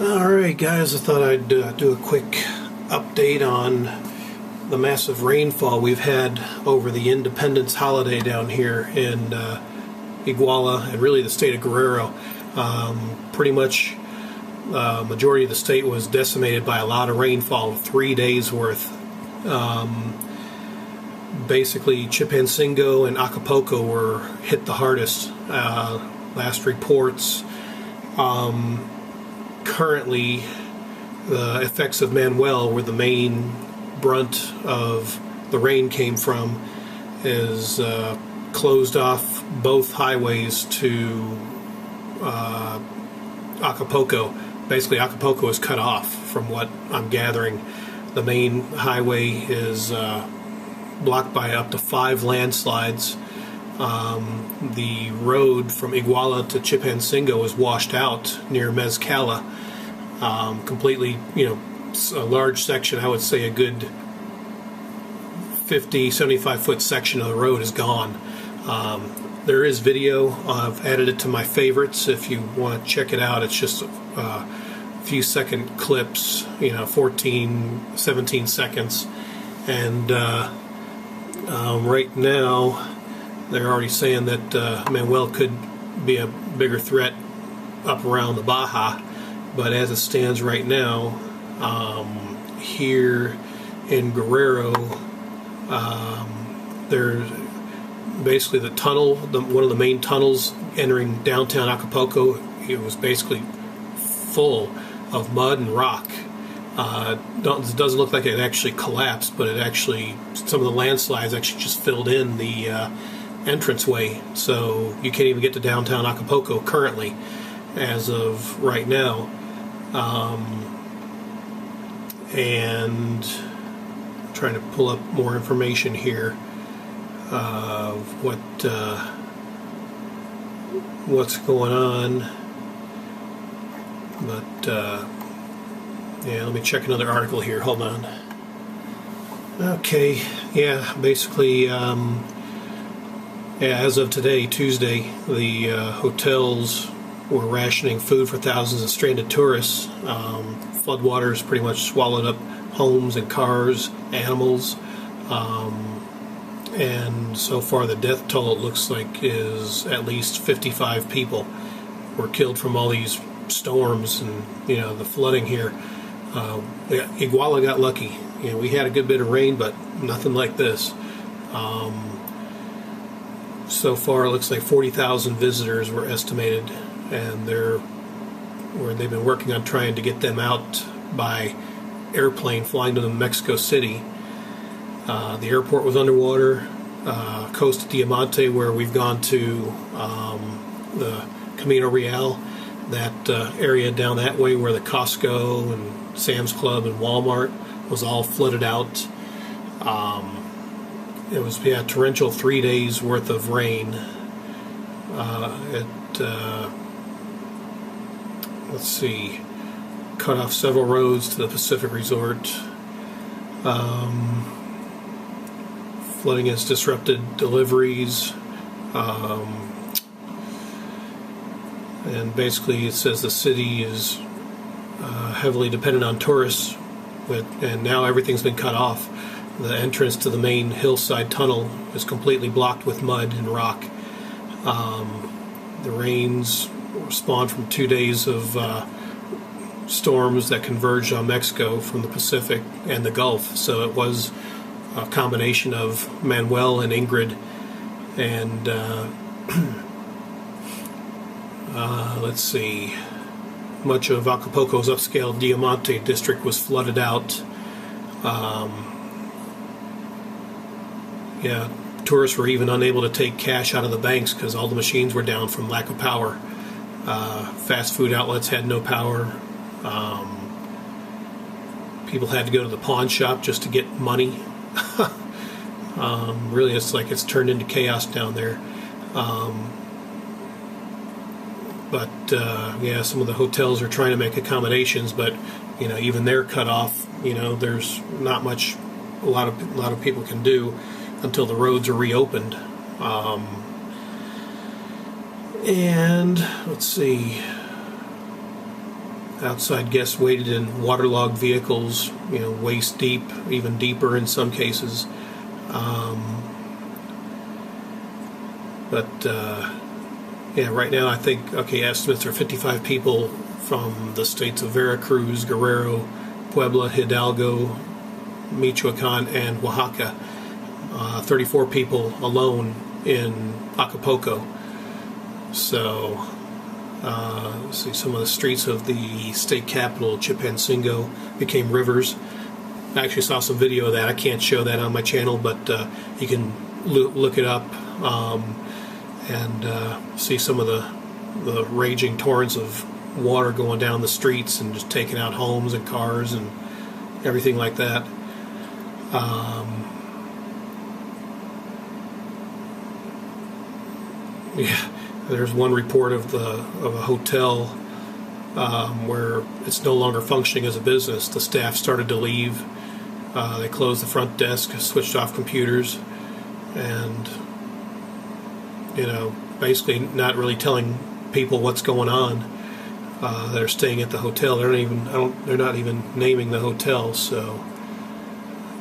Alright guys, I thought I'd do a quick update on the massive rainfall we've had over the Independence holiday down here in Iguala and really the state of Guerrero. Pretty much majority of the state was decimated by a lot of rainfall, 3 days worth. Basically Chilpancingo and Acapulco were hit the hardest. Last reports, currently the effects of Manuel, where the main brunt of the rain came from, is closed off both highways to Acapulco. Basically Acapulco is cut off from what I'm gathering. The main highway is blocked by up to 5 landslides. The road from Iguala to Chilpancingo is washed out near Mezcala. Completely, a large section, I would say a good 50-75 foot section of the road is gone. There is video. I've added it to my favorites if you want to check it out. It's just a few second clips, 14, 17 seconds. And right now they're already saying that Manuel could be a bigger threat up around the Baja, but as it stands right now, here in Guerrero, there's basically the tunnel, one of the main tunnels entering downtown Acapulco. It was basically full of mud and rock. It doesn't look like it actually collapsed, but some of the landslides actually just filled in the entranceway, so you can't even get to downtown Acapulco currently as of right now. And I'm trying to pull up more information here of what's going on, but yeah, let me check another article here. Hold on. Okay, yeah, basically as of today, Tuesday, the hotels were rationing food for thousands of stranded tourists. Floodwaters pretty much swallowed up homes and cars, animals, and so far the death toll, it looks like, is at least 55 people were killed from all these storms and the flooding here. Iguala got lucky. We had a good bit of rain, but nothing like this. So far, it looks like 40,000 visitors were estimated, and they've been working on trying to get them out by airplane flying to Mexico City. The airport was underwater. Costa Diamante, where we've gone to, the Camino Real, that area down that way where the Costco and Sam's Club and Walmart was all flooded out. It was torrential 3 days worth of rain. Let's see, cut off several roads to the Pacific Resort. Flooding has disrupted deliveries. And basically it says the city is heavily dependent on tourists, and now everything's been cut off. The entrance to the main hillside tunnel is completely blocked with mud and rock. The rains spawned from 2 days of storms that converged on Mexico from the Pacific and the Gulf, so it was a combination of Manuel and Ingrid. And let's see, much of Acapulco's upscale Diamante district was flooded out. Tourists were even unable to take cash out of the banks because all the machines were down from lack of power. Fast food outlets had no power. People had to go to the pawn shop just to get money. Really, it's like it's turned into chaos down there. Some of the hotels are trying to make accommodations, but even they're cut off. There's not much a lot of people can do until the roads are reopened. And let's see, Outside guests waited in waterlogged vehicles, waist deep, even deeper in some cases. Right now I think, estimates are 55 people from the states of Veracruz, Guerrero, Puebla, Hidalgo, Michoacan, and Oaxaca. 34 people alone in Acapulco. So, see, some of the streets of the state capital, Chilpancingo, became rivers. I actually saw some video of that. I can't show that on my channel, but you can look it up and see some of the raging torrents of water going down the streets and just taking out homes and cars and everything like that. There's one report of a hotel where it's no longer functioning as a business. The staff started to leave. They closed the front desk, switched off computers, and basically not really telling people what's going on that are staying at the hotel. They're not even naming the hotel, so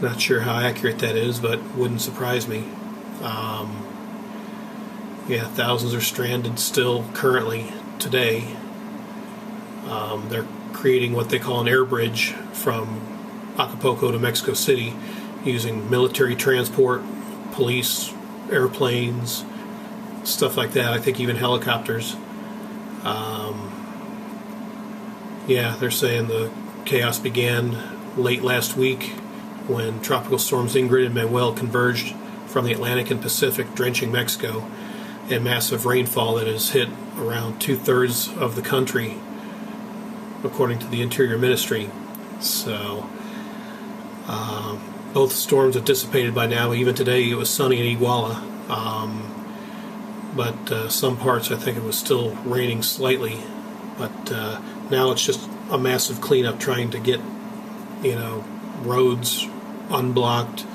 not sure how accurate that is, but wouldn't surprise me. Thousands are stranded still currently today. They're creating what they call an air bridge from Acapulco to Mexico City using military transport, police, airplanes, stuff like that. I think even helicopters. They're saying the chaos began late last week when tropical storms Ingrid and Manuel converged from the Atlantic and Pacific, drenching Mexico, and massive rainfall that has hit around 2/3 of the country, according to the Interior Ministry. So, both storms have dissipated by now. Even today it was sunny in Iguala, but some parts I think it was still raining slightly. But now it's just a massive cleanup, trying to get roads unblocked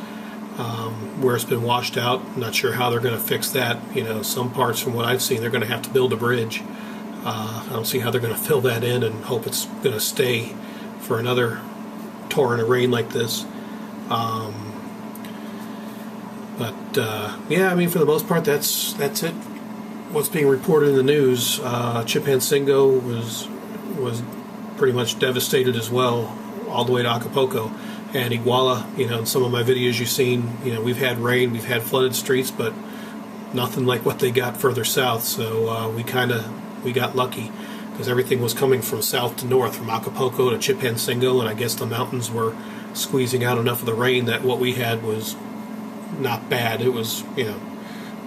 where it's been washed out. I'm not sure how they're going to fix that. Some parts, from what I've seen, they're going to have to build a bridge. I don't see how they're going to fill that in and hope it's going to stay for another torrent of rain like this. For the most part, that's it. What's being reported in the news? Chilpancingo was pretty much devastated as well, all the way to Acapulco. And Iguala, in some of my videos you've seen, we've had rain, we've had flooded streets, but nothing like what they got further south. So we got lucky, because everything was coming from south to north, from Acapulco to Chilpancingo, and I guess the mountains were squeezing out enough of the rain that what we had was not bad. It was,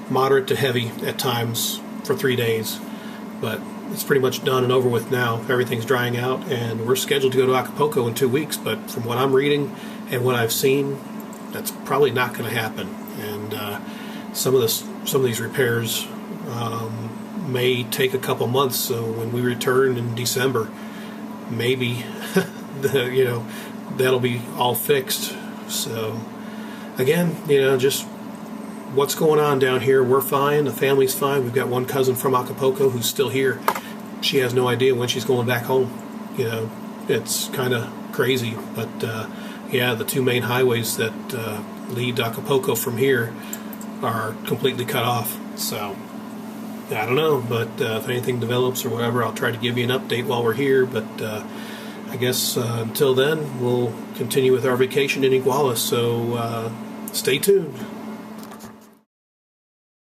moderate to heavy at times for 3 days, but it's pretty much done and over with now. Everything's drying out, and we're scheduled to go to Acapulco in 2 weeks, but from what I'm reading and what I've seen, that's probably not going to happen. And some of these repairs may take a couple months, so when we return in December, maybe that'll be all fixed. So again, just what's going on down here. We're fine. The family's fine. We've got one cousin from Acapulco who's still here. She has no idea when she's going back home. It's kind of crazy. But the two main highways that lead to Acapulco from here are completely cut off. So I don't know. But if anything develops or whatever, I'll try to give you an update while we're here. But I guess until then, we'll continue with our vacation in Iguala. So stay tuned.